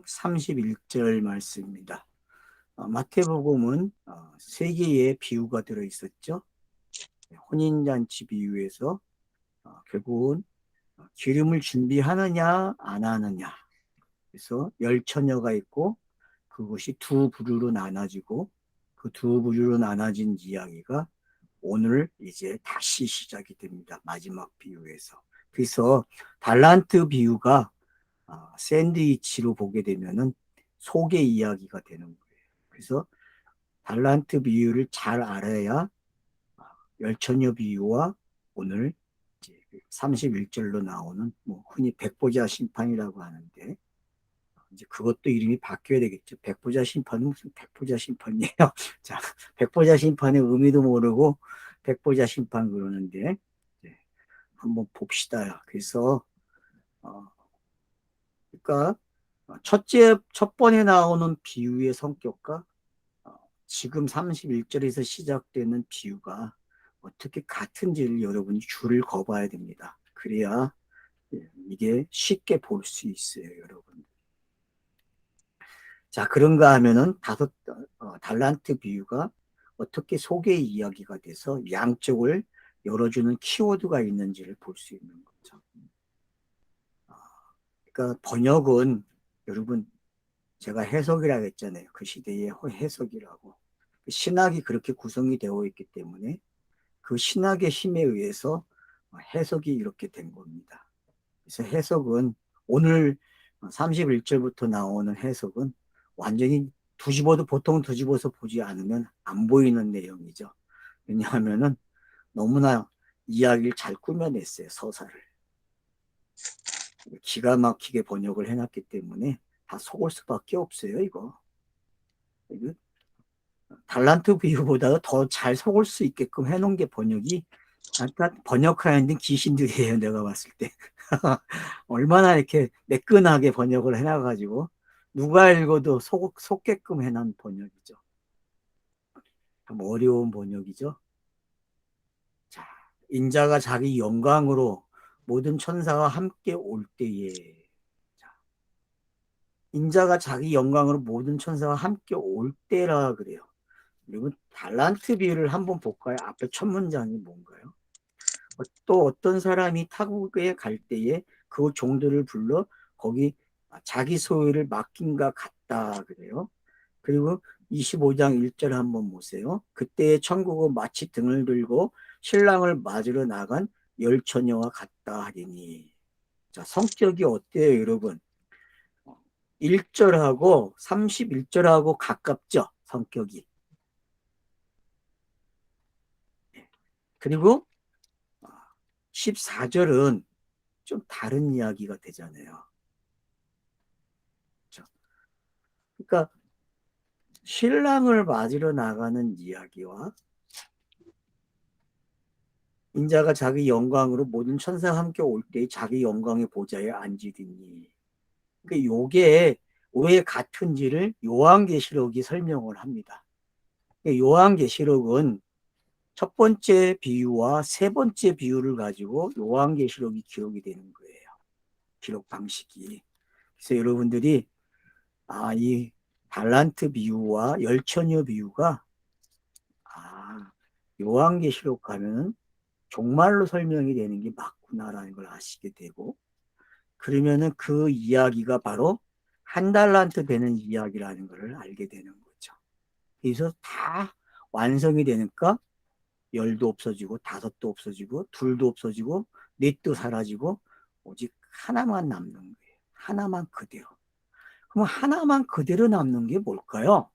31절 말씀입니다. 마태복음은 세 개의 비유가 들어있었죠. 혼인잔치 비유에서 결국은 기름을 준비하느냐 안 하느냐. 그래서 열 처녀가 있고 그것이 두 부류로 나눠지고 그 두 부류로 나눠진 이야기가 오늘 이제 다시 시작이 됩니다. 마지막 비유에서. 그래서 달란트 비유가 샌드위치로 보게 되면은 속의 이야기가 되는 거예요. 그래서 달란트 비유를 잘 알아야 열처녀 비유와 오늘 31절로 나오는 흔히 백보자 심판이라고 하는데 이제 그것도 이름이 바뀌어야 되겠죠. 백보자 심판은 무슨 백보자 심판이에요. 자, 백보자 심판의 의미도 모르고 백보자 심판 그러는데 한번 봅시다. 그래서 그러니까 첫 번에 나오는 비유의 성격과 지금 31절에서 시작되는 비유가 어떻게 같은지를 여러분이 줄을 그어봐야 됩니다. 그래야 이게 쉽게 볼 수 있어요, 여러분. 자, 그런가 하면은 달란트 비유가 어떻게 속의 이야기가 돼서 양쪽을 열어주는 키워드가 있는지를 볼 수 있는 거죠. 그러니까 번역은 여러분 제가 해석이라고 했잖아요. 그 시대의 해석이라고. 신학이 그렇게 구성이 되어 있기 때문에 그 신학의 힘에 의해서 해석이 이렇게 된 겁니다. 그래서 해석은 오늘 31절부터 나오는 해석은 완전히 보통 뒤집어서 보지 않으면 안 보이는 내용이죠. 왜냐하면은 너무나 이야기를 잘 꾸며냈어요, 서사를. 기가 막히게 번역을 해놨기 때문에 다 속을 수밖에 없어요, 이거. 달란트 비유보다 더 잘 속을 수 있게끔 해놓은 게 번역이, 약간 번역하는 귀신들이에요, 내가 봤을 때. 얼마나 이렇게 매끈하게 번역을 해놔가지고, 누가 읽어도 속게끔 해놓은 번역이죠. 참 어려운 번역이죠. 자, 인자가 자기 영광으로 모든 천사와 함께 올 때에, 자, 인자가 자기 영광으로 모든 천사와 함께 올 때라 그래요. 그리고 달란트 비유를 한번 볼까요? 앞에 첫 문장이 뭔가요? 또 어떤 사람이 타국에 갈 때에 그 종들을 불러 거기 자기 소유를 맡긴가 같다 그래요. 그리고 25장 1절 한번 보세요. 그때의 천국은 마치 등을 들고 신랑을 맞으러 나간 열 처녀와 같다 하리니. 자, 성격이 어때요, 여러분? 1절하고 31절하고 가깝죠, 성격이. 그리고 14절은 좀 다른 이야기가 되잖아요. 그러니까 신랑을 맞으러 나가는 이야기와 인자가 자기 영광으로 모든 천사와 함께 올 때 자기 영광의 보좌에 앉으리니. 그러니까 요게 왜 같은지를 요한계시록이 설명을 합니다. 요한계시록은 첫 번째 비유와 세 번째 비유를 가지고 요한계시록이 기록이 되는 거예요. 기록 방식이. 그래서 여러분들이 이 달란트 비유와 열처녀 비유가 요한계시록 가면은 종말로 설명이 되는 게 맞구나라는 걸 아시게 되고, 그러면은 그 이야기가 바로 한 달란트 되는 이야기라는 걸 알게 되는 거죠. 그래서 다 완성이 되니까 열도 없어지고 다섯도 없어지고 둘도 없어지고 넷도 사라지고 오직 하나만 남는 거예요. 하나만 그대로. 그럼 하나만 그대로 남는 게 뭘까요?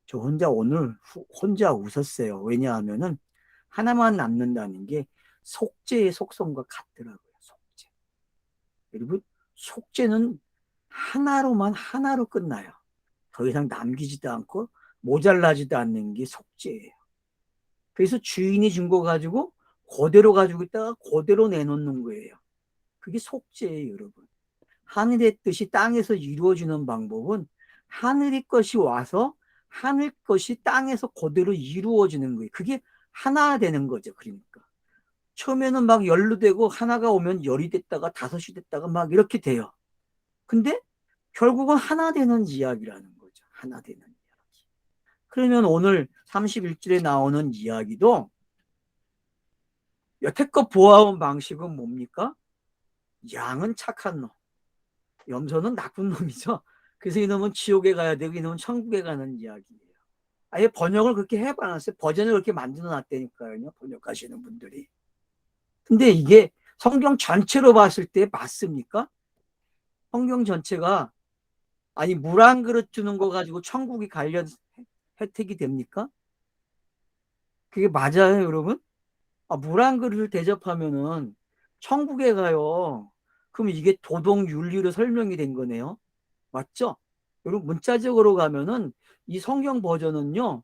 저 오늘 혼자 웃었어요. 왜냐하면은 하나만 남는다는 게 속죄의 속성과 같더라고요. 속죄. 여러분, 속죄는 하나로 끝나요. 더 이상 남기지도 않고 모자라지도 않는 게 속죄예요. 그래서 주인이 준 거 가지고 그대로 가지고 있다가 그대로 내놓는 거예요. 그게 속죄예요, 여러분. 하늘의 뜻이 땅에서 이루어지는 방법은 하늘의 것이 와서 하늘 것이 땅에서 그대로 이루어지는 거예요. 그게 하나 되는 거죠. 그러니까 처음에는 막 열로 되고 하나가 오면 열이 됐다가 다섯이 됐다가 막 이렇게 돼요. 근데 결국은 하나 되는 이야기라는 거죠. 하나 되는 이야기. 그러면 오늘 31절에 나오는 이야기도 여태껏 보아온 방식은 뭡니까? 양은 착한 놈, 염소는 나쁜 놈이죠. 그래서 이놈은 지옥에 가야 되고 이놈은 천국에 가는 이야기예요. 아예 번역을 그렇게 해봐놨어요. 버전을 그렇게 만들어 놨다니까요. 번역하시는 분들이. 근데 이게 성경 전체로 봤을 때 맞습니까? 성경 전체가 아니 물 한 그릇 주는 거 가지고 천국이 관련 혜택이 됩니까? 그게 맞아요, 여러분? 아, 물 한 그릇을 대접하면은 천국에 가요. 그럼 이게 도덕 윤리로 설명이 된 거네요. 맞죠? 여러분 문자적으로 가면은 이 성경 버전은요.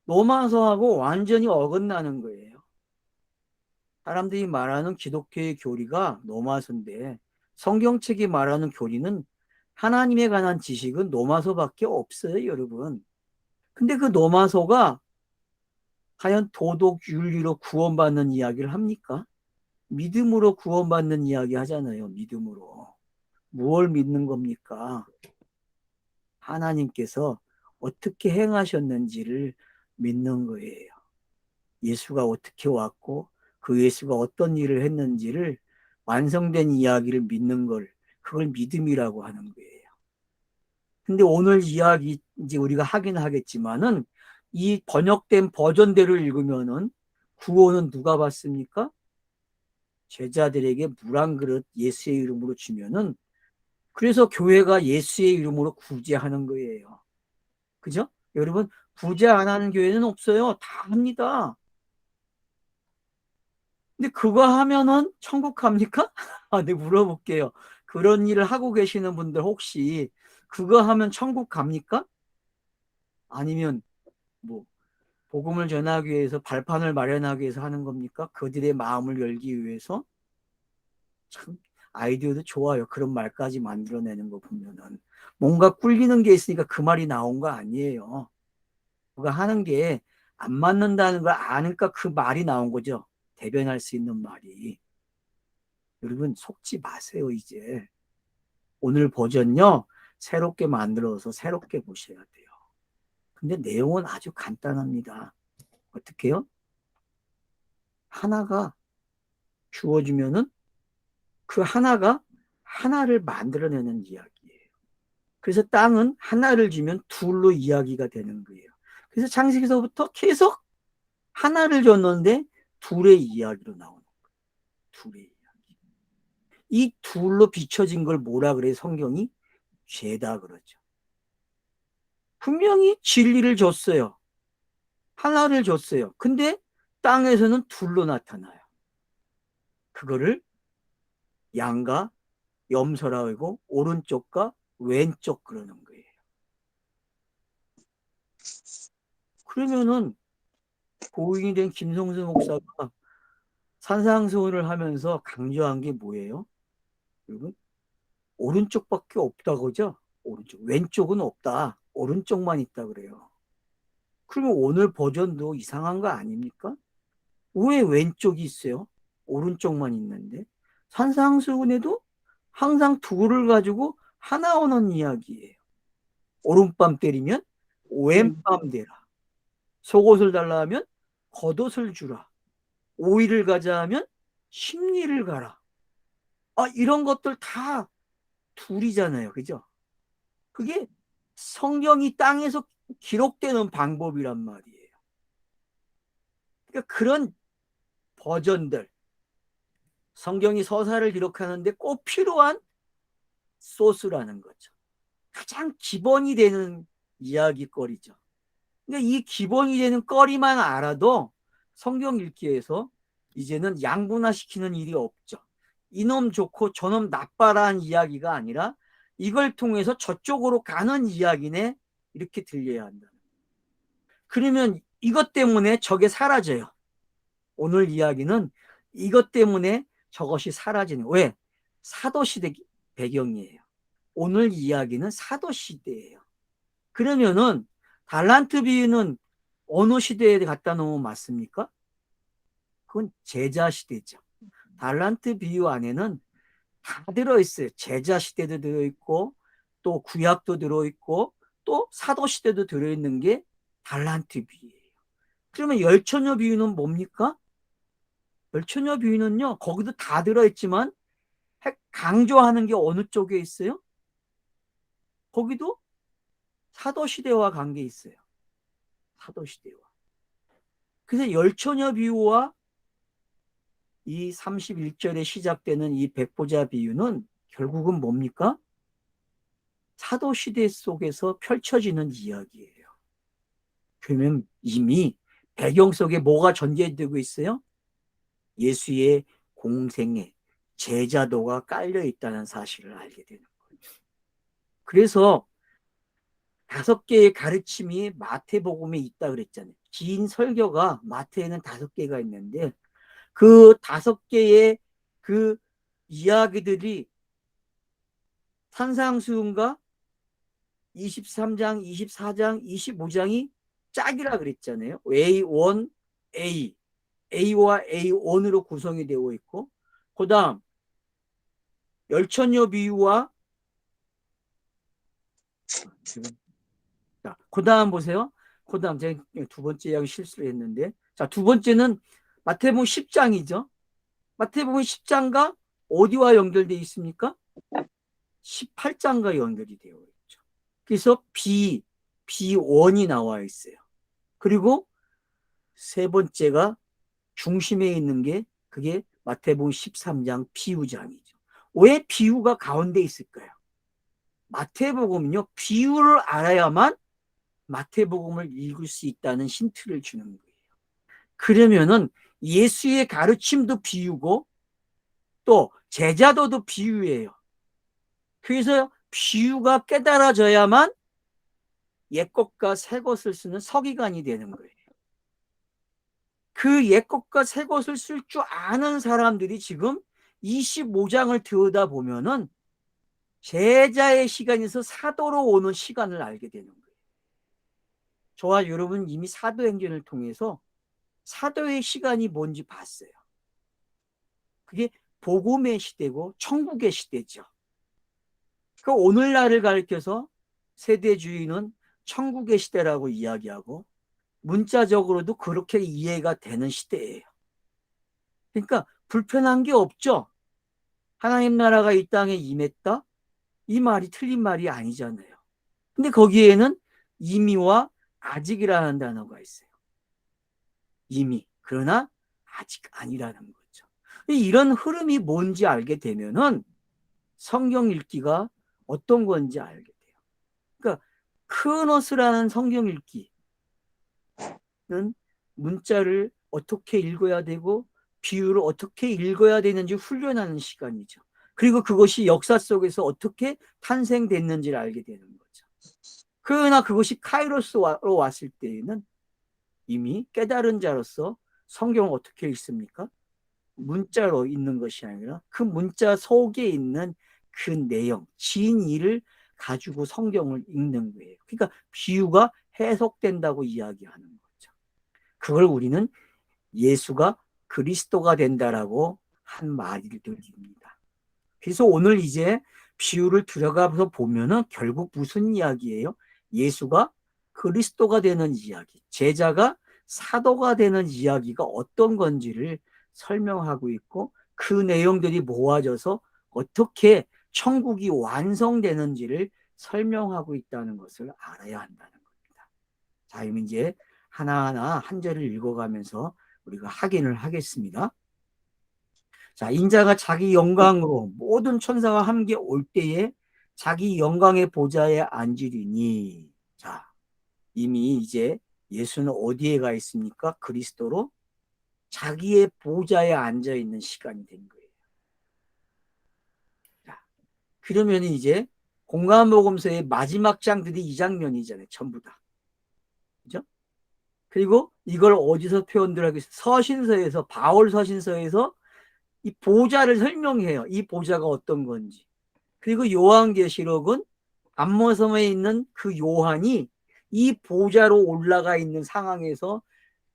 로마서하고 완전히 어긋나는 거예요. 사람들이 말하는 기독교의 교리가 로마서인데 성경책이 말하는 교리는 하나님에 관한 지식은 로마서밖에 없어요, 여러분. 근데 그 로마서가 과연 도덕 윤리로 구원받는 이야기를 합니까? 믿음으로 구원받는 이야기 하잖아요. 믿음으로. 무엇을 믿는 겁니까? 하나님께서 어떻게 행하셨는지를 믿는 거예요. 예수가 어떻게 왔고 그 예수가 어떤 일을 했는지를 완성된 이야기를 믿는 걸 그걸 믿음이라고 하는 거예요. 근데 오늘 이야기 이제 우리가 하긴 하겠지만은 이 번역된 버전대로 읽으면은 구원은 누가 받습니까? 제자들에게 물 한 그릇 예수의 이름으로 주면은 그래서 교회가 예수의 이름으로 구제하는 거예요. 그죠? 여러분 구제 안 하는 교회는 없어요. 다 합니다. 근데 그거 하면은 천국 갑니까? 아, 네, 물어볼게요. 그런 일을 하고 계시는 분들 혹시 그거 하면 천국 갑니까? 아니면 뭐 복음을 전하기 위해서 발판을 마련하기 위해서 하는 겁니까? 그들의 마음을 열기 위해서? 참 아이디어도 좋아요. 그런 말까지 만들어내는 거 보면은 뭔가 꿀리는 게 있으니까 그 말이 나온 거 아니에요. 누가 하는 게 안 맞는다는 걸 아니까 그 말이 나온 거죠. 대변할 수 있는 말이. 여러분 속지 마세요 이제. 오늘 버전요 새롭게 만들어서 새롭게 보셔야 돼요. 근데 내용은 아주 간단합니다. 어떻게 해요? 하나가 주어지면은 그 하나가 하나를 만들어내는 이야기예요. 그래서 땅은 하나를 주면 둘로 이야기가 되는 거예요. 그래서 창세기서부터 계속 하나를 줬는데 둘의 이야기로 나오는 거예요. 둘의 이야기. 이 둘로 비춰진 걸 뭐라 그래요? 성경이 죄다 그러죠. 분명히 진리를 줬어요. 하나를 줬어요. 근데 땅에서는 둘로 나타나요. 그거를 양과 염소라고 하고 오른쪽과 왼쪽 그러는 거예요. 그러면은 고인이 된 김성수 목사가 산상수훈을 하면서 강조한 게 뭐예요? 여러분 오른쪽밖에 없다고죠? 오른쪽 왼쪽은 없다. 오른쪽만 있다 그래요. 그러면 오늘 버전도 이상한 거 아닙니까? 왜 왼쪽이 있어요? 오른쪽만 있는데 산상수훈에도 항상 둘을 가지고 하나 오는 이야기예요. 오른밤 때리면 왼밤 대라. 속옷을 달라 하면 겉옷을 주라. 오이를 가자 하면 십리를 가라. 아, 이런 것들 다 둘이잖아요. 그죠? 그게 성경이 땅에서 기록되는 방법이란 말이에요. 그러니까 그런 버전들, 성경이 서사를 기록하는데 꼭 필요한 소스라는 거죠. 가장 기본이 되는 이야기거리죠. 그러니까 이 기본이 되는 거리만 알아도 성경 읽기에서 이제는 양분화시키는 일이 없죠. 이놈 좋고 저놈 나빠라는 이야기가 아니라 이걸 통해서 저쪽으로 가는 이야기네 이렇게 들려야 한다. 그러면 이것 때문에 저게 사라져요. 오늘 이야기는 이것 때문에 저것이 사라지는 왜? 사도시대 배경이에요. 오늘 이야기는 사도시대예요. 그러면은 달란트 비유는 어느 시대에 갖다 놓으면 맞습니까? 그건 제자 시대죠. 달란트 비유 안에는 다 들어있어요. 제자 시대도 들어있고 또 구약도 들어있고 또 사도시대도 들어있는 게 달란트 비유예요. 그러면 열처녀 비유는 뭡니까? 열처녀 비유는요, 거기도 다 들어있지만 강조하는 게 어느 쪽에 있어요? 거기도 사도시대와 관계 있어요. 사도시대와. 그래서 열처녀 비유와 이 31절에 시작되는 이 백보자 비유는 결국은 뭡니까? 사도시대 속에서 펼쳐지는 이야기예요. 그러면 이미 배경 속에 뭐가 전개되고 있어요? 예수의 공생에 제자도가 깔려 있다는 사실을 알게 되는 거예요. 그래서 5개의 가르침이 마태복음에 있다 그랬잖아요. 긴 설교가 마태에는 5개가 있는데 그 5개의 그 이야기들이 산상수훈과 23장, 24장, 25장이 짝이라 그랬잖아요. A1, A, A와 A1으로 구성이 되어 있고, 그 다음 열처녀 비유와 그 다음 보세요. 그 다음 제가 2번째 이야기 실수를 했는데, 자, 2번째는 마태복음 10장이죠. 마태복음 10장과 어디와 연결되어 있습니까? 18장과 연결이 되어 있죠. 그래서 B1이 나와 있어요. 그리고 3번째가 중심에 있는 게 그게 마태복음 13장 비유장이죠. 왜 비유가 가운데 있을까요? 마태복음은요, 비유를 알아야만 마태복음을 읽을 수 있다는 힌트를 주는 거예요. 그러면은 예수의 가르침도 비유고 또 제자도도 비유예요. 그래서 비유가 깨달아져야만 옛것과 새것을 쓰는 서기관이 되는 거예요. 그 옛것과 새것을 쓸 줄 아는 사람들이 지금 25장을 들여다보면은 제자의 시간에서 사도로 오는 시간을 알게 되는 거예요. 저와 여러분 이미 사도행전을 통해서 사도의 시간이 뭔지 봤어요. 그게 복음의 시대고 천국의 시대죠. 그 오늘날을 가리켜서 세대주의는 천국의 시대라고 이야기하고 문자적으로도 그렇게 이해가 되는 시대예요. 그러니까 불편한 게 없죠. 하나님 나라가 이 땅에 임했다? 이 말이 틀린 말이 아니잖아요. 근데 거기에는 이미와 아직이라는 단어가 있어요. 이미. 그러나 아직 아니라는 거죠. 이런 흐름이 뭔지 알게 되면은 성경 읽기가 어떤 건지 알게 돼요. 그러니까 크노스라는 성경 읽기는 문자를 어떻게 읽어야 되고 비유를 어떻게 읽어야 되는지 훈련하는 시간이죠. 그리고 그것이 역사 속에서 어떻게 탄생됐는지를 알게 되는 거죠. 그러나 그것이 카이로스로 왔을 때에는 이미 깨달은 자로서 성경을 어떻게 읽습니까? 문자로 읽는 것이 아니라 그 문자 속에 있는 그 내용, 진의를 가지고 성경을 읽는 거예요. 그러니까 비유가 해석된다고 이야기하는 거죠. 그걸 우리는 예수가 그리스도가 된다라고 한 말들입니다. 그래서 오늘 이제 비유를 들어가서 보면은 결국 무슨 이야기예요? 예수가 그리스도가 되는 이야기, 제자가 사도가 되는 이야기가 어떤 건지를 설명하고 있고 그 내용들이 모아져서 어떻게 천국이 완성되는지를 설명하고 있다는 것을 알아야 한다는 겁니다. 자, 그럼 이제 하나하나 한 절을 읽어가면서 우리가 확인을 하겠습니다. 자, 인자가 자기 영광으로 모든 천사와 함께 올 때에 자기 영광의 보좌에 앉으리니. 자, 이미 이제 예수는 어디에 가 있습니까? 그리스도로 자기의 보좌에 앉아 있는 시간이 된 거예요. 자, 그러면 이제 공간복음서의 마지막 장들이 이 장면이잖아요. 전부 다. 그죠? 그리고 이걸 어디서 표현들 하겠어요? 서신서에서, 바울 서신서에서 이 보좌를 설명해요. 이 보좌가 어떤 건지. 그리고 요한계시록은 암모섬에 있는 그 요한이 이 보좌로 올라가 있는 상황에서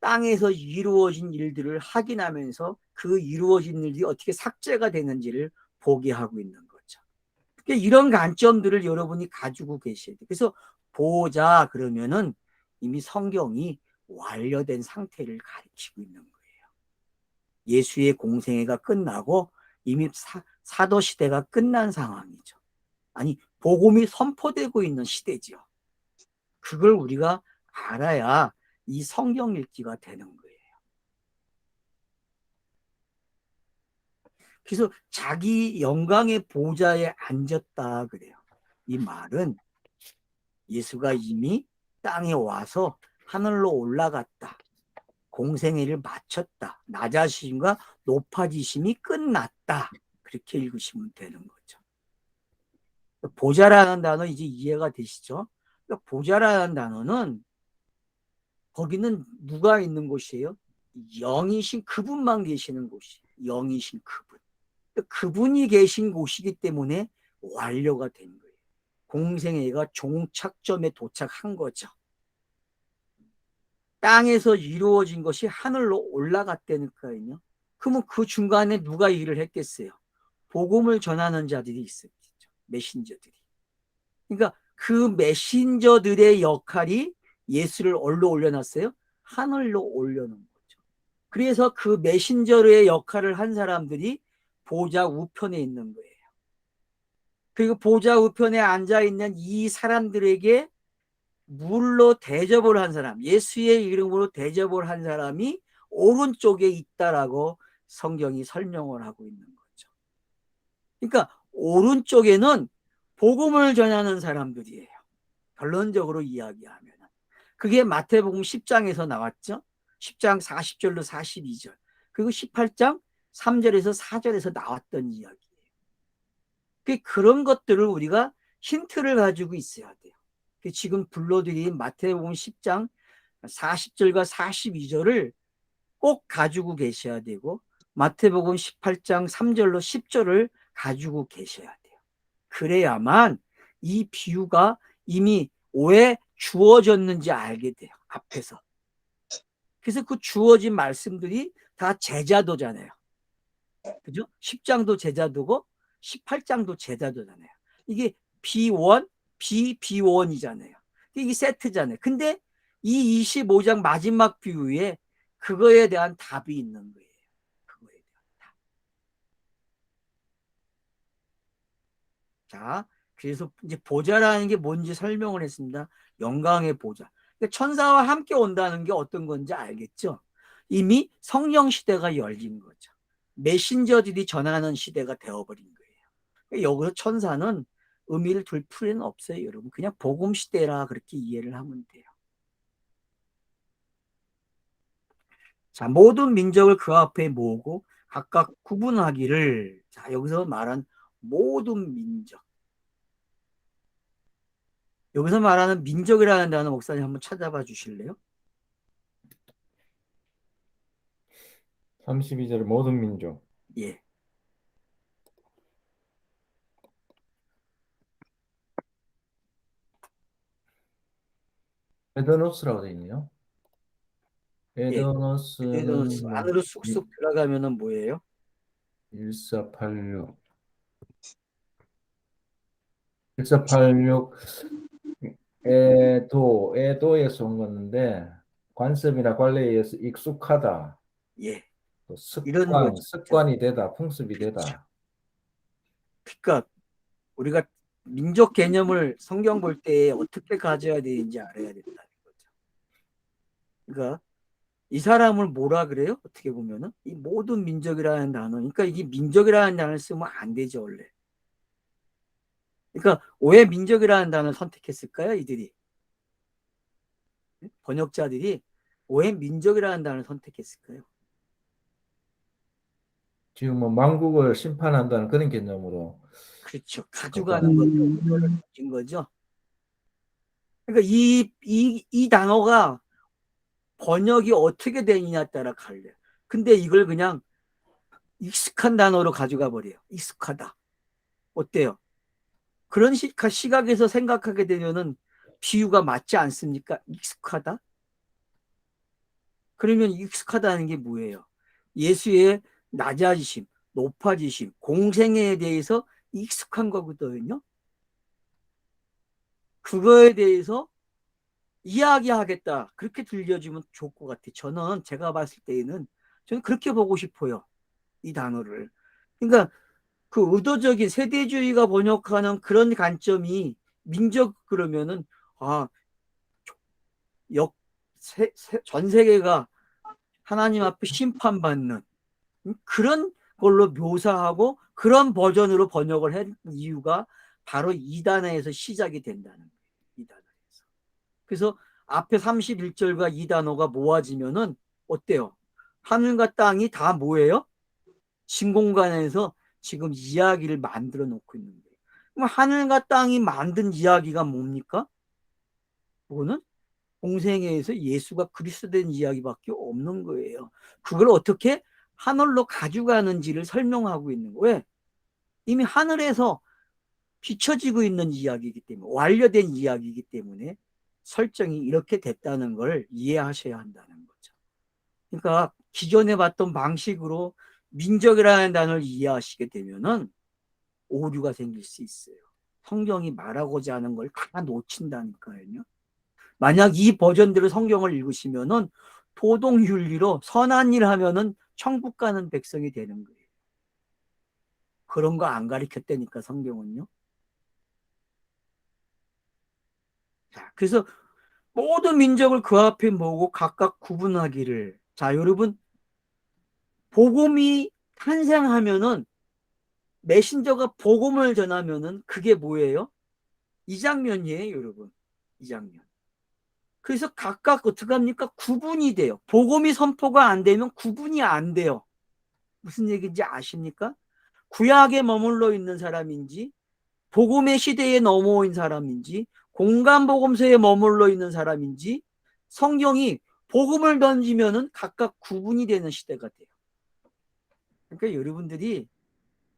땅에서 이루어진 일들을 확인하면서 그 이루어진 일이 어떻게 삭제가 되는지를 보게 하고 있는 거죠. 이런 관점들을 여러분이 가지고 계셔야 돼요. 그래서 보자 그러면은 이미 성경이 완료된 상태를 가리키고 있는 거예요. 예수의 공생애가 끝나고 이미 사도 시대가 끝난 상황이죠. 아니, 복음이 선포되고 있는 시대죠. 그걸 우리가 알아야 이 성경 읽기가 되는 거예요. 그래서 자기 영광의 보좌에 앉았다 그래요. 이 말은 예수가 이미 땅에 와서 하늘로 올라갔다. 공생애를 마쳤다. 낮아지심과 높아지심이 끝났다. 그렇게 읽으시면 되는 거죠. 보좌라는 단어 이제 이해가 되시죠? 그러니까 보좌라는 단어는 거기는 누가 있는 곳이에요? 영이신 그분만 계시는 곳이에요. 영이신 그분. 그분이 계신 곳이기 때문에 완료가 된 거예요. 공생애가 종착점에 도착한 거죠. 땅에서 이루어진 것이 하늘로 올라갔다니까요. 그러면 그 중간에 누가 일을 했겠어요? 복음을 전하는 자들이 있었겠죠. 메신저들이. 그러니까 그 메신저들의 역할이 예수를 어디로 올려놨어요? 하늘로 올려놓은 거죠. 그래서 그 메신저의 역할을 한 사람들이 보좌 우편에 있는 거예요. 그리고 보좌 우편에 앉아있는 이 사람들에게 물로 대접을 한 사람, 예수의 이름으로 대접을 한 사람이 오른쪽에 있다라고 성경이 설명을 하고 있는 거죠. 그러니까 오른쪽에는 복음을 전하는 사람들이에요. 결론적으로 이야기하면. 그게 마태복음 10장에서 나왔죠. 10장 40절로 42절. 그리고 18장 3절에서 4절에서 나왔던 이야기예요. 그런 것들을 우리가 힌트를 가지고 있어야 돼요. 지금 불러드린 마태복음 10장 40절과 42절을 꼭 가지고 계셔야 되고 마태복음 18장 3절로 10절을 가지고 계셔야 돼요. 그래야만 이 비유가 이미 왜 주어졌는지 알게 돼요. 앞에서. 그래서 그 주어진 말씀들이 다 제자도잖아요. 그죠? 10장도 제자도고 18장도 제자도잖아요. 이게 B1, B1이잖아요. 이게 세트잖아요. 근데 이 25장 마지막 비유에 그거에 대한 답이 있는 거예요. 그거에 대한 답. 자, 그래서 이제 보좌라는 게 뭔지 설명을 했습니다. 영광의 보좌. 그러니까 천사와 함께 온다는 게 어떤 건지 알겠죠? 이미 성령 시대가 열린 거죠. 메신저들이 전하는 시대가 되어버린 거예요. 그러니까 여기서 천사는 의미를 둘 필요는 없어요, 여러분. 그냥 복음 시대라 그렇게 이해를 하면 돼요. 자, 모든 민족을 그 앞에 모으고 각각 구분하기를. 자, 여기서 말한 모든 민족. 여기서 말하는 민족이라는 단어 목사님 한번 찾아봐 주실래요? 32절 모든 민족. 예. 에더노스라고 되어 있네요. 예. 에더노스는 안으로 쑥쑥 들어가면은 뭐예요? 1486. 1486 에도에서 온 건데 관습이나 관례에 의해서 익숙하다. 예. 또 이런 거죠. 습관이 되다, 풍습이 그렇죠. 되다. 그러니까 우리가 민족 개념을 성경 볼 때 어떻게 가져야 되는지 알아야 된다는 거죠. 그러니까 이 사람을 뭐라 그래요? 어떻게 보면은 이 모든 민족이라는 단어. 그러니까 이게 민족이라는 단어를 쓰면 안 되죠, 원래. 그러니까 왜 민족이라는 단어를 선택했을까요, 이들이? 번역자들이 왜 민족이라는 단어를 선택했을까요? 지금 뭐 만국을 심판한다는 그런 개념으로 그렇죠. 그러니까 가져가는 것도 우려를 가진 거죠. 그러니까 이 단어가 번역이 어떻게 되느냐에 따라 갈려요. 근데 이걸 그냥 익숙한 단어로 가져가 버려요. 익숙하다. 어때요? 그런 시각에서 생각하게 되면은 비유가 맞지 않습니까? 익숙하다? 그러면 익숙하다는 게 뭐예요? 예수의 낮아지심, 높아지심, 공생애에 대해서 익숙한 거거든요. 그거에 대해서 이야기하겠다. 그렇게 들려주면 좋을 것 같아요. 저는 제가 봤을 때에는 저는 그렇게 보고 싶어요. 이 단어를. 그러니까 그 의도적인 세대주의가 번역하는 그런 관점이 민족 그러면은 아, 전 세계가 하나님 앞에 심판받는 그런 걸로 묘사하고 그런 버전으로 번역을 한 이유가 바로 이 단어에서 시작이 된다는 거예요. 이 단어에서. 그래서 앞에 31절과 이 단어가 모아지면은 어때요? 하늘과 땅이 다 뭐예요? 진공관에서 지금 이야기를 만들어 놓고 있는 거예요. 그럼 하늘과 땅이 만든 이야기가 뭡니까? 그거는 공생애에서 예수가 그리스도 된 이야기밖에 없는 거예요. 그걸 어떻게 하늘로 가져가는지를 설명하고 있는 거예요. 왜? 이미 하늘에서 비춰지고 있는 이야기이기 때문에 완료된 이야기이기 때문에 설정이 이렇게 됐다는 걸 이해하셔야 한다는 거죠. 그러니까 기존에 봤던 방식으로 민족이라는 단어를 이해하시게 되면은 오류가 생길 수 있어요. 성경이 말하고자 하는 걸 다 놓친다니까요. 만약 이 버전대로 성경을 읽으시면은 도덕윤리로 선한 일 하면은 천국 가는 백성이 되는 거예요. 그런 거 안 가르쳤다니까 성경은요. 자, 그래서 모든 민족을 그 앞에 모으고 각각 구분하기를. 자, 여러분 복음이 탄생하면은 메신저가 복음을 전하면은 그게 뭐예요? 이 장면이에요, 여러분. 이 장면. 그래서 각각 어떻게 합니까? 구분이 돼요. 복음이 선포가 안 되면 구분이 안 돼요. 무슨 얘기인지 아십니까? 구약에 머물러 있는 사람인지 복음의 시대에 넘어온 사람인지 공간복음서에 머물러 있는 사람인지 성경이 복음을 던지면은 각각 구분이 되는 시대가 돼요. 그러니까 여러분들이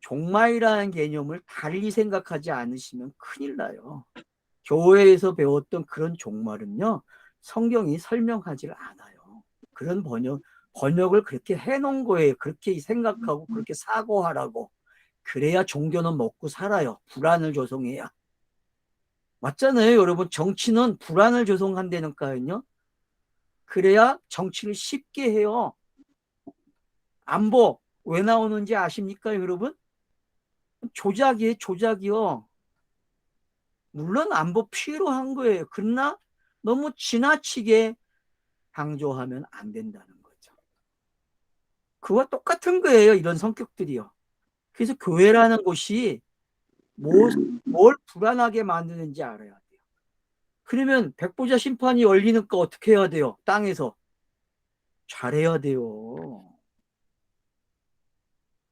종말이라는 개념을 달리 생각하지 않으시면 큰일 나요. 교회에서 배웠던 그런 종말은요, 성경이 설명하지 않아요. 그런 번역을 그렇게 해놓은 거예요. 그렇게 생각하고 그렇게 사고하라고. 그래야 종교는 먹고 살아요. 불안을 조성해야. 맞잖아요, 여러분. 정치는 불안을 조성한다니까요. 그래야 정치를 쉽게 해요. 안보 왜 나오는지 아십니까, 여러분? 조작이에요, 조작이요. 물론 안보 필요한 거예요. 그러나 너무 지나치게 강조하면 안 된다는 거죠. 그와 똑같은 거예요, 이런 성격들이요. 그래서 교회라는 곳이 뭘 불안하게 만드는지 알아야 돼요. 그러면 백보자 심판이 열리니까 어떻게 해야 돼요? 땅에서 잘해야 돼요.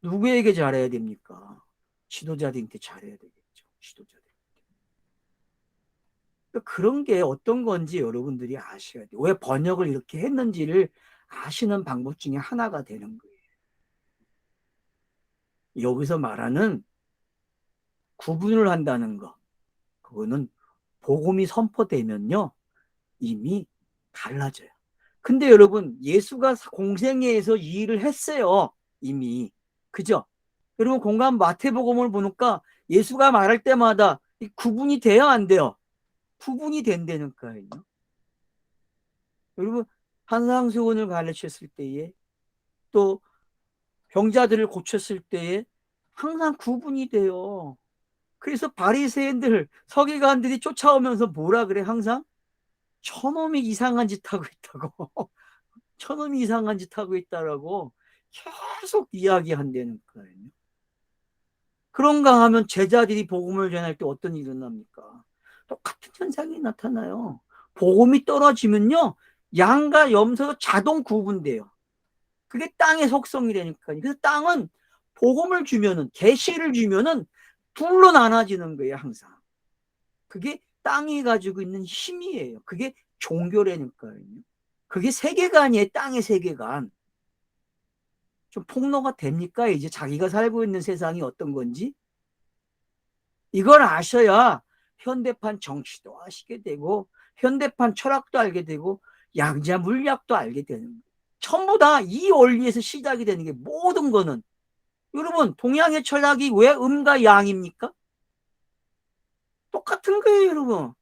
누구에게 잘해야 됩니까? 지도자들한테 잘해야 되겠죠. 지도자들. 그러니까 그런 게 어떤 건지 여러분들이 아셔야 돼요. 왜 번역을 이렇게 했는지를 아시는 방법 중에 하나가 되는 거예요. 여기서 말하는 구분을 한다는 거. 그거는 복음이 선포되면요. 이미 달라져요. 근데 여러분, 예수가 공생애에서 이 일을 했어요. 이미. 그죠? 여러분, 공간 마태복음을 보니까 예수가 말할 때마다 구분이 돼야 안 돼요? 구분이 된다니까요. 여러분, 한상수훈을 가르쳤을 때에 또 병자들을 고쳤을 때에 항상 구분이 돼요. 그래서 바리새인들, 서기관들이 쫓아오면서 뭐라 그래? 항상 저놈이 이상한 짓 하고 있다고. 저놈이 이상한 짓 하고 있다라고 계속 이야기한다는 거예요. 그런가 하면 제자들이 복음을 전할 때 어떤 일이 일어납니까? 똑같은 현상이 나타나요. 복음이 떨어지면요. 양과 염소가 자동 구분돼요. 그게 땅의 속성이라니까요. 그래서 땅은 복음을 주면은, 계시를 주면은 둘로 나눠지는 거예요, 항상. 그게 땅이 가지고 있는 힘이에요. 그게 종교라니까요. 그게 세계관이에요, 땅의 세계관. 좀 폭로가 됩니까? 이제 자기가 살고 있는 세상이 어떤 건지? 이걸 아셔야 현대판 정치도 아시게 되고, 현대판 철학도 알게 되고, 양자 물리학도 알게 되는 거예요. 전부 다 이 원리에서 시작이 되는 게 모든 거는. 여러분, 동양의 철학이 왜 음과 양입니까? 똑같은 거예요, 여러분.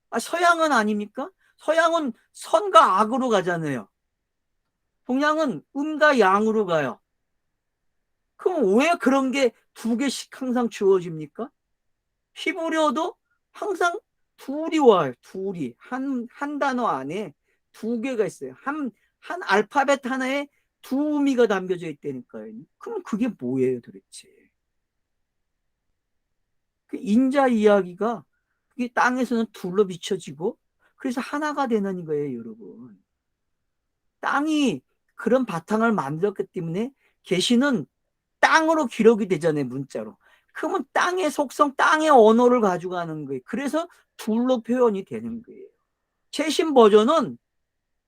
아, 서양은 아닙니까? 서양은 선과 악으로 가잖아요. 동양은 음과 양으로 가요. 그럼 왜 그런 게 두 개씩 항상 주어집니까? 히브리어도 항상 둘이 와요. 둘이. 한 단어 안에 두 개가 있어요. 한 알파벳 하나에 두 의미가 담겨져 있다니까요. 그럼 그게 뭐예요, 도대체? 그 인자 이야기가 그게 땅에서는 둘로 비춰지고 그래서 하나가 되는 거예요, 여러분. 땅이 그런 바탕을 만들었기 때문에 계시는 땅으로 기록이 되잖아요, 문자로. 그러면 땅의 속성, 땅의 언어를 가져가는 거예요. 그래서 둘로 표현이 되는 거예요. 최신 버전은,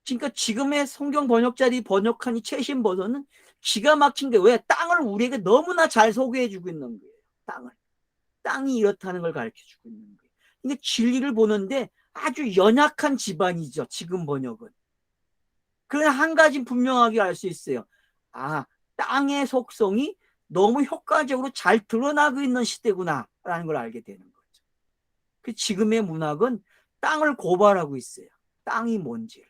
그러니까 지금의 성경 번역자들이 번역한 이 최신 버전은 기가 막힌 게 왜? 땅을 우리에게 너무나 잘 소개해주고 있는 거예요. 땅을. 땅이 이렇다는 걸 가르쳐주고 있는 거예요. 이게 진리를 보는데 아주 연약한 지반이죠, 지금 번역은. 그러나 한 가지 분명하게 알 수 있어요. 아, 땅의 속성이 너무 효과적으로 잘 드러나고 있는 시대구나라는 걸 알게 되는 거죠. 그 지금의 문학은 땅을 고발하고 있어요. 땅이 뭔지를.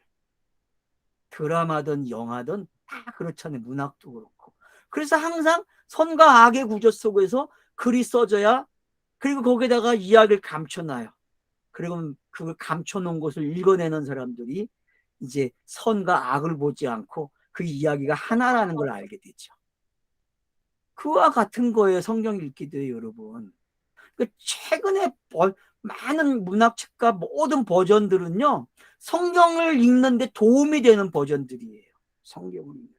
드라마든 영화든 다 그렇잖아요. 문학도 그렇고. 그래서 항상 선과 악의 구조 속에서 글이 써져야, 그리고 거기다가 이야기를 감춰놔요. 그리고 그 감춰놓은 것을 읽어내는 사람들이 이제 선과 악을 보지 않고 그 이야기가 하나라는 걸 알게 되죠. 그와 같은 거예요. 성경 읽기도 여러분. 그 최근에 많은 문학책과 모든 버전들은요, 성경을 읽는데 도움이 되는 버전들이에요. 성경을 읽는.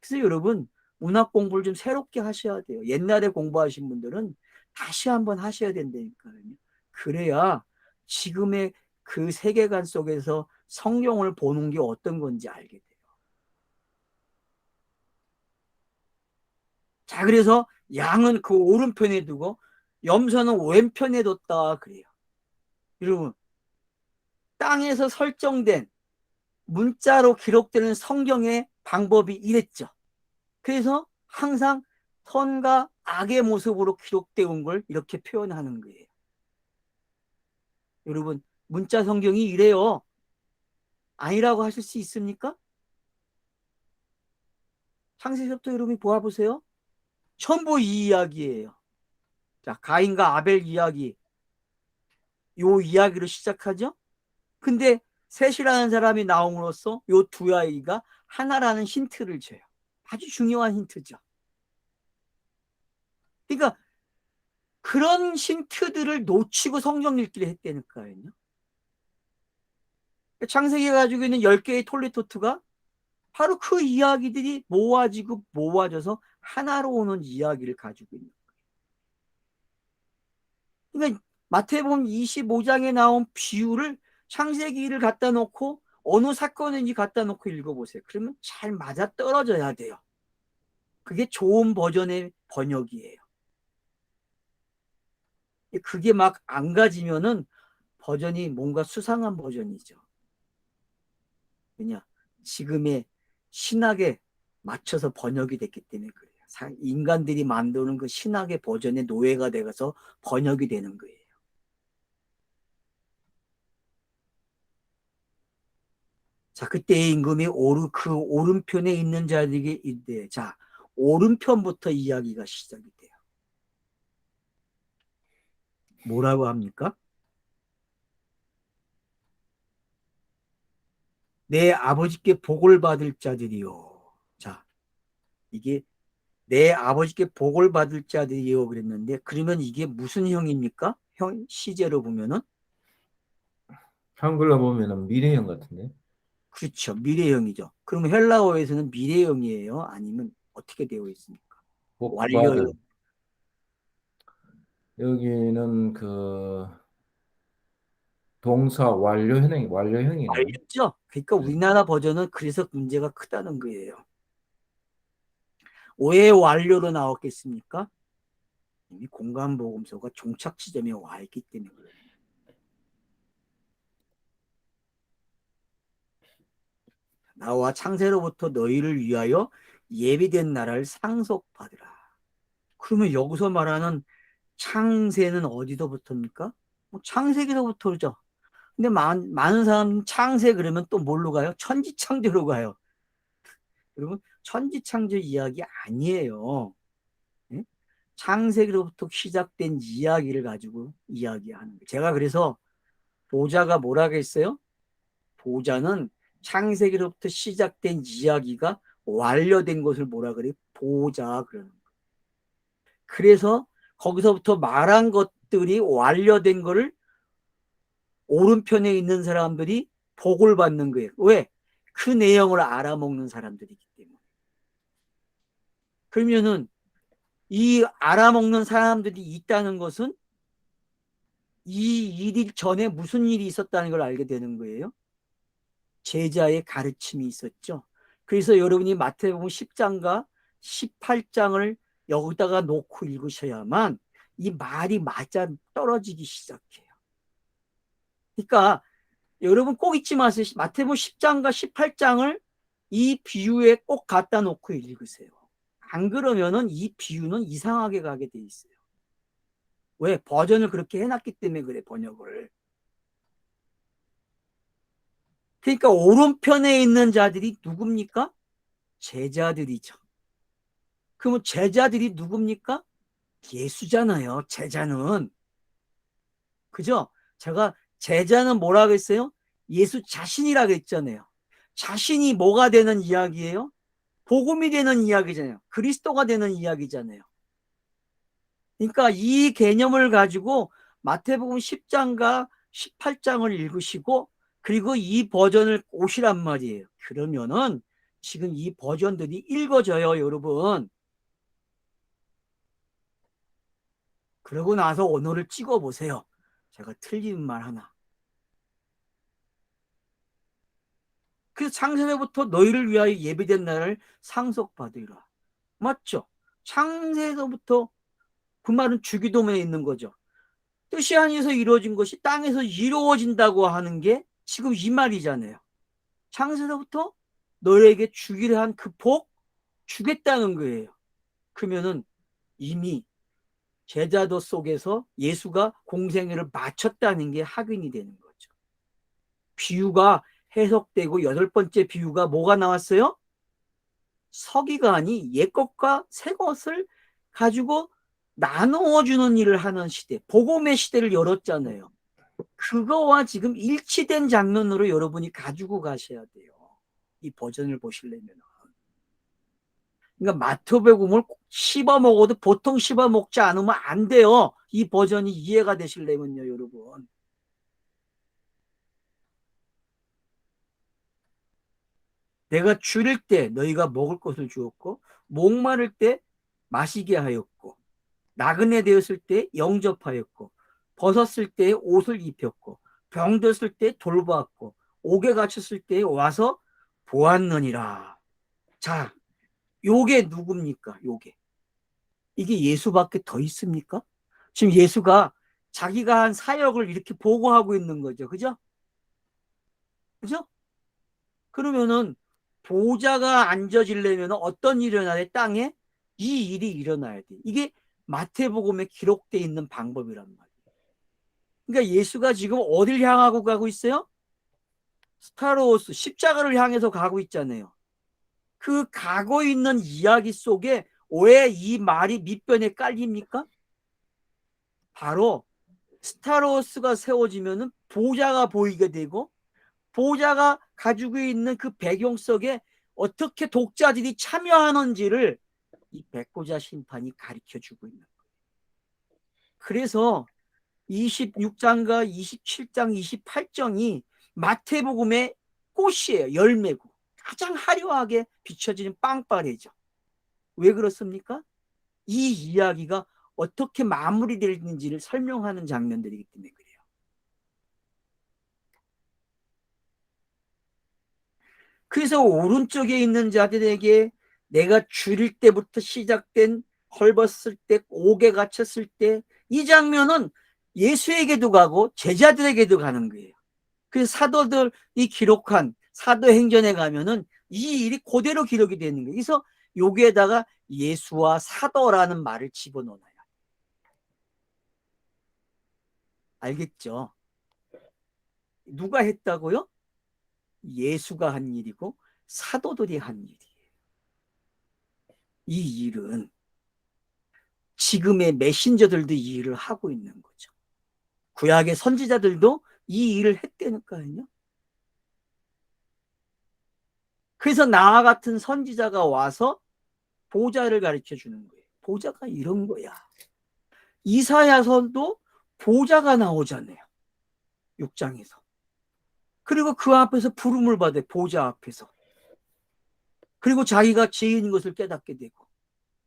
그래서 여러분, 문학 공부를 좀 새롭게 하셔야 돼요. 옛날에 공부하신 분들은 다시 한번 하셔야 된다니까요. 그래야 지금의 그 세계관 속에서 성경을 보는 게 어떤 건지 알게 돼요. 자, 그래서 양은 그 오른편에 두고 염소는 왼편에 뒀다 그래요. 여러분, 땅에서 설정된 문자로 기록되는 성경의 방법이 이랬죠. 그래서 항상 선과 악의 모습으로 기록되어 걸 이렇게 표현하는 거예요. 여러분, 문자 성경이 이래요. 아니라고 하실 수 있습니까? 창세기부터 여러분이 보아보세요. 전부 이 이야기예요. 자, 가인과 아벨 이야기, 요 이야기로 시작하죠. 근데 셋이라는 사람이 나옴으로써 요 두 아이가 하나라는 힌트를 줘요. 아주 중요한 힌트죠. 그러니까 그런 힌트들을 놓치고 성경 읽기를 했다니까요. 창세기가 가지고 있는 10개의 톨리토트가 바로 그 이야기들이 모아지고 모아져서 하나로 오는 이야기를 가지고 있는 거예요. 그러니까 마태복음 25장에 나온 비유를 창세기를 갖다 놓고 어느 사건인지 갖다 놓고 읽어보세요. 그러면 잘 맞아 떨어져야 돼요. 그게 좋은 버전의 번역이에요. 그게 막 안 가지면은 버전이 뭔가 수상한 버전이죠. 왜냐? 지금의 신학에 맞춰서 번역이 됐기 때문에 그래요. 인간들이 만드는 그 신학의 버전의 노예가 되어서 번역이 되는 거예요. 자, 그때의 임금이 그 오른편에 있는 자들에게 이르되, 자, 오른편부터 이야기가 시작이 돼요. 뭐라고 합니까? 내 아버지께 복을 받을 자들이요. 자, 이게 내 아버지께 복을 받을 자들이요 그랬는데, 그러면 이게 무슨 형입니까? 시제로 보면은. 한글로 보면은 미래형 같은데. 그렇죠. 미래형이죠. 그러면 헬라어에서는 미래형이에요? 아니면 어떻게 되어 있습니까? 완료형. 복받을. 여기는 그 동사 완료형이네. 완료죠? 그러니까 네. 우리나라 버전은 그래서 문제가 크다는 거예요. 왜 완료로 나왔겠습니까? 이미 공간보험소가 종착 지점에 와 있기 때문에 그래요. 나와 창세로부터 너희를 위하여 예비된 나라를 상속받으라. 그러면 여기서 말하는 창세는 어디서부터입니까? 뭐 창세기서부터 그러죠. 근데 많은 사람 창세 그러면 또 뭘로 가요? 천지창조로 가요. 여러분, 천지창조 이야기 아니에요. 예? 창세기로부터 시작된 이야기를 가지고 이야기하는 거예요. 제가 그래서 보자가 뭐라고 했어요? 보자는 창세기로부터 시작된 이야기가 완료된 것을 뭐라 그래요? 보자 그러는 거예요. 그래서 거기서부터 말한 것들이 완료된 거를 오른편에 있는 사람들이 복을 받는 거예요. 왜? 그 내용을 알아먹는 사람들이기 때문에. 그러면은 이 알아먹는 사람들이 있다는 것은 이 일이 전에 무슨 일이 있었다는 걸 알게 되는 거예요. 제자의 가르침이 있었죠. 그래서 여러분이 마태복음 10장과 18장을 여기다가 놓고 읽으셔야만 이 말이 맞아 떨어지기 시작해요. 그러니까 여러분 꼭 잊지 마세요. 마태복음 10장과 18장을 이 비유에 꼭 갖다 놓고 읽으세요. 안 그러면은 이 비유는 이상하게 가게 돼 있어요. 왜? 버전을 그렇게 해놨기 때문에 그래, 번역을. 그러니까 오른편에 있는 자들이 누굽니까? 제자들이죠. 그러면 제자들이 누굽니까? 예수잖아요. 제자는. 그죠? 제가 제자는 뭐라고 했어요? 예수 자신이라고 했잖아요. 자신이 뭐가 되는 이야기예요? 복음이 되는 이야기잖아요. 그리스도가 되는 이야기잖아요. 그러니까 이 개념을 가지고 마태복음 10장과 18장을 읽으시고 그리고 이 버전을 오시란 말이에요. 그러면은 지금 이 버전들이 읽어져요, 여러분. 그러고 나서 언어를 찍어보세요. 제가 틀린 말 하나. 그래서 창세로부터 너희를 위하여 예비된 날을 상속받으리라. 맞죠? 창세로부터 그 말은 주기도문에 있는 거죠. 뜻이 아니어서 이루어진 것이 땅에서 이루어진다고 하는 게 지금 이 말이잖아요. 창세로부터 너희에게 주기로 한 그 복 주겠다는 거예요. 그러면은 이미 제자도 속에서 예수가 공생애를 마쳤다는 게 확인이 되는 거죠. 비유가 해석되고 여덟 번째 비유가 뭐가 나왔어요? 서기관이 옛것과 새것을 가지고 나누어 주는 일을 하는 시대, 복음의 시대를 열었잖아요. 그거와 지금 일치된 장면으로 여러분이 가지고 가셔야 돼요. 이 버전을 보시려면. 그러니까 마태복음을 씹어 먹어도 보통 씹어 먹지 않으면 안 돼요. 이 버전이 이해가 되시려면요, 여러분. 내가 줄일 때 너희가 먹을 것을 주었고 목마를 때 마시게 하였고 나그네 되었을 때 영접하였고 벗었을 때 옷을 입혔고 병들었을 때 돌보았고 옥에 갇혔을 때 와서 보았느니라. 자, 요게 누굽니까? 요게. 이게 예수밖에 더 있습니까? 지금 예수가 자기가 한 사역을 이렇게 보고하고 있는 거죠. 그죠? 그죠? 그러면은 보좌가 앉아지려면 어떤 일이 일어나야 돼? 땅에 이 일이 일어나야 돼. 이게 마태복음에 기록되어 있는 방법이란 말이에요. 그러니까 예수가 지금 어딜 향하고 가고 있어요? 스타로스 십자가를 향해서 가고 있잖아요. 그 가고 있는 이야기 속에 왜 이 말이 밑변에 깔립니까? 바로 스타로스가 세워지면은 보좌가 보이게 되고 보좌가 가지고 있는 그 배경 속에 어떻게 독자들이 참여하는지를 이 백보자 심판이 가르쳐 주고 있는 거예요. 그래서 26장과 27장, 28장이 마태복음의 꽃이에요. 열매고 가장 화려하게 비춰지는 빵빠레죠. 왜 그렇습니까? 이 이야기가 어떻게 마무리되는지를 설명하는 장면들이기 때문에 그래요. 그래서 오른쪽에 있는 자들에게 내가 줄일 때부터 시작된 헐벗을 때, 옥에 갇혔을 때, 이 장면은 예수에게도 가고 제자들에게도 가는 거예요. 그래서 사도들이 기록한 사도행전에 가면은 이 일이 그대로 기록이 되는 거예요. 그래서 여기에다가 예수와 사도라는 말을 집어넣어요. 알겠죠? 누가 했다고요? 예수가 한 일이고 사도들이 한 일이에요. 이 일은 지금의 메신저들도 이 일을 하고 있는 거죠. 구약의 선지자들도 이 일을 했다니까요. 그래서 나와 같은 선지자가 와서 보좌를 가르쳐 주는 거예요. 보좌가 이런 거야. 이사야서도 보좌가 나오잖아요. 6장에서. 그리고 그 앞에서 부름을 받아요. 보좌 앞에서. 그리고 자기가 죄인인 것을 깨닫게 되고.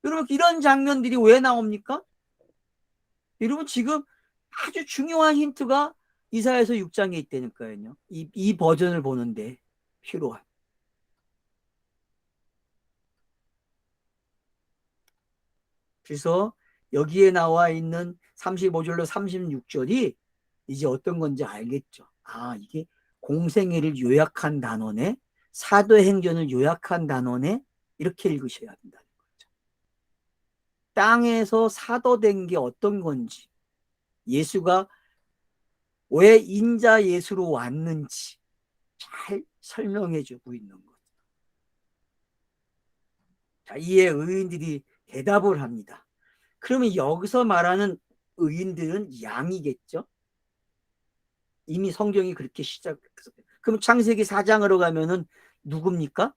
여러분 이런 장면들이 왜 나옵니까? 여러분 지금 아주 중요한 힌트가 이사야서 6장에 있다니까요. 이 버전을 보는데 필요한. 그래서 여기에 나와 있는 35절로 36절이 이제 어떤 건지 알겠죠. 아, 이게 공생애를 요약한 단어네, 사도행전을 요약한 단어네, 이렇게 읽으셔야 된다는 거죠. 땅에서 사도된 게 어떤 건지, 예수가 왜 인자 예수로 왔는지 잘 설명해 주고 있는 거죠. 자, 이에 의인들이 대답을 합니다. 그러면 여기서 말하는 의인들은 양이겠죠? 이미 성경이 그렇게 시작했어요. 그럼 창세기 4장으로 가면은 누굽니까?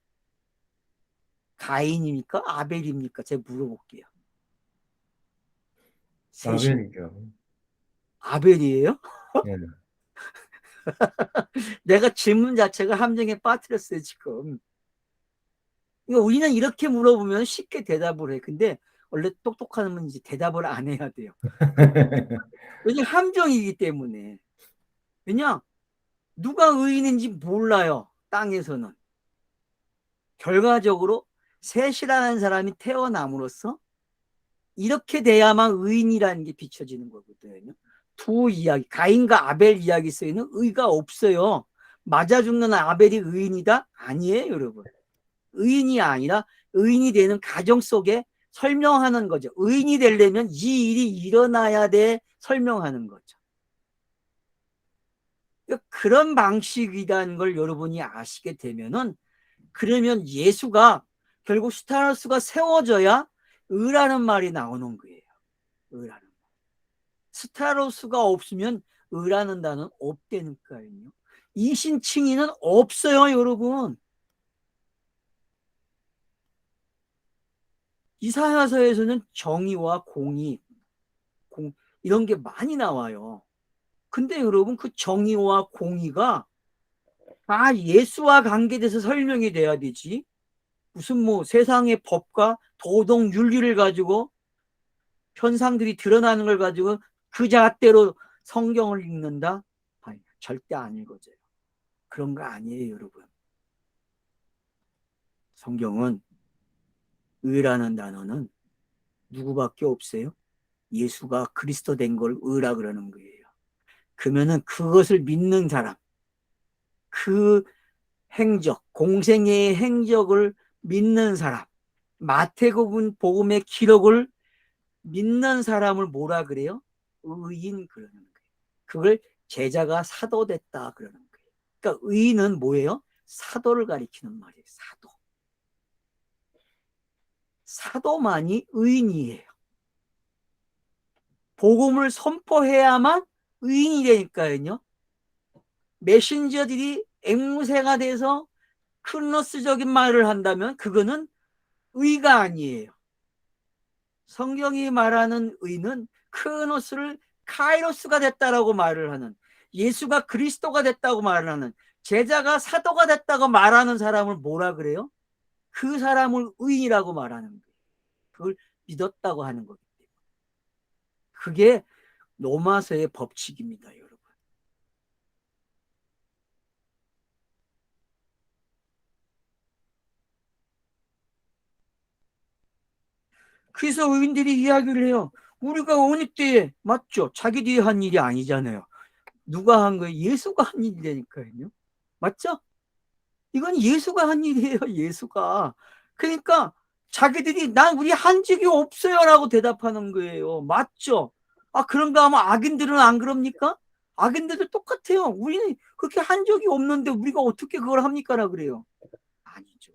가인입니까? 아벨입니까? 제가 물어볼게요. 셋이 아벨이죠. 아벨이에요? 예. 내가 질문 자체가 함정에 빠뜨렸어요, 지금. 그러니까 우리는 이렇게 물어보면 쉽게 대답을 해. 근데 원래 똑똑한 분은 이제 대답을 안 해야 돼요. 왜냐면 함정이기 때문에. 왜냐? 누가 의인인지 몰라요. 땅에서는. 결과적으로 셋이라는 사람이 태어남으로써 이렇게 돼야만 의인이라는 게 비춰지는 거거든요. 두 이야기, 가인과 아벨 이야기 속에는 의가 없어요. 맞아 죽는 아벨이 의인이다? 아니에요, 여러분. 의인이 아니라 의인이 되는 가정 속에 설명하는 거죠. 의인이 되려면 이 일이 일어나야 돼 설명하는 거죠. 그런 방식이라는 걸 여러분이 아시게 되면은 그러면 예수가 결국 스타로스가 세워져야 의라는 말이 나오는 거예요. 의라는 말. 스타로스가 없으면 의라는 단어는 없다니까요. 이신칭의는 없어요, 여러분. 이사야서에서는 정의와 공의, 이런 게 많이 나와요. 근데 여러분 그 정의와 공의가 예수와 관계돼서 설명이 돼야 되지. 무슨 뭐 세상의 법과 도덕 윤리를 가지고 현상들이 드러나는 걸 가지고 그 잣대로 성경을 읽는다? 아니, 절대 안 읽어져요. 그런 거 아니에요, 여러분. 성경은 의라는 단어는 누구밖에 없어요? 예수가 그리스도 된 걸 의라 그러는 거예요. 그러면은 그것을 믿는 사람, 그 행적, 공생애의 행적을 믿는 사람, 마태복음 복음의 기록을 믿는 사람을 뭐라 그래요? 의인 그러는 거예요. 그걸 제자가 사도 됐다 그러는 거예요. 그러니까 의인은 뭐예요? 사도를 가리키는 말이에요. 사도. 사도만이 의인이에요. 복음을 선포해야만 의인이 되니까요. 메신저들이 앵무새가 돼서 크로노스적인 말을 한다면 그거는 의가 아니에요. 성경이 말하는 의는 크로노스를 카이로스가 됐다라고 말을 하는, 예수가 그리스도가 됐다고 말을 하는, 제자가 사도가 됐다고 말하는 사람을 뭐라 그래요? 그 사람을 의인이라고 말하는 거예요. 그걸 믿었다고 하는 거기 때문에. 그게 로마서의 법칙입니다, 여러분. 그래서 의인들이 이야기를 해요. 우리가 어느 때에, 맞죠? 자기들이 한 일이 아니잖아요. 누가 한 거예요? 예수가 한 일이라니까요. 맞죠? 이건 예수가 한 일이에요, 예수가. 그러니까 자기들이 난 우리 한 적이 없어요라고 대답하는 거예요. 맞죠? 아, 그런가 하면 악인들은 안 그럽니까? 악인들도 똑같아요. 우리는 그렇게 한 적이 없는데 우리가 어떻게 그걸 합니까라 그래요. 아니죠.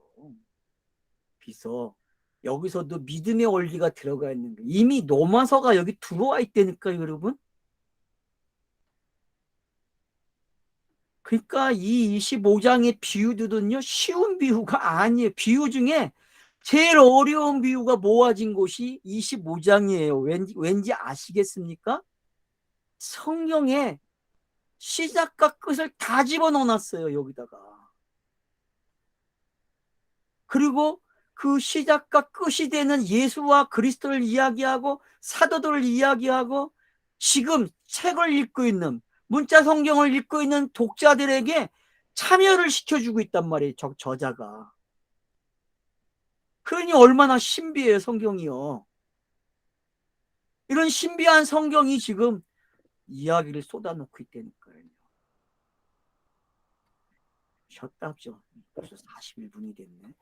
그래서 여기서도 믿음의 원리가 들어가 있는 거예요. 이미 로마서가 여기 들어와 있다니까요, 여러분. 그러니까 이 25장의 비유들은요, 쉬운 비유가 아니에요. 비유 중에 제일 어려운 비유가 모아진 곳이 25장이에요. 왠지 아시겠습니까? 성경에 시작과 끝을 다 집어넣어놨어요, 여기다가. 그리고 그 시작과 끝이 되는 예수와 그리스도를 이야기하고 사도들을 이야기하고 지금 책을 읽고 있는 문자 성경을 읽고 있는 독자들에게 참여를 시켜주고 있단 말이에요, 저자가. 그러니 얼마나 신비해요, 성경이요. 이런 신비한 성경이 지금 이야기를 쏟아놓고 있다니까요. 쉬었다 합죠. 벌써 41분이 됐네.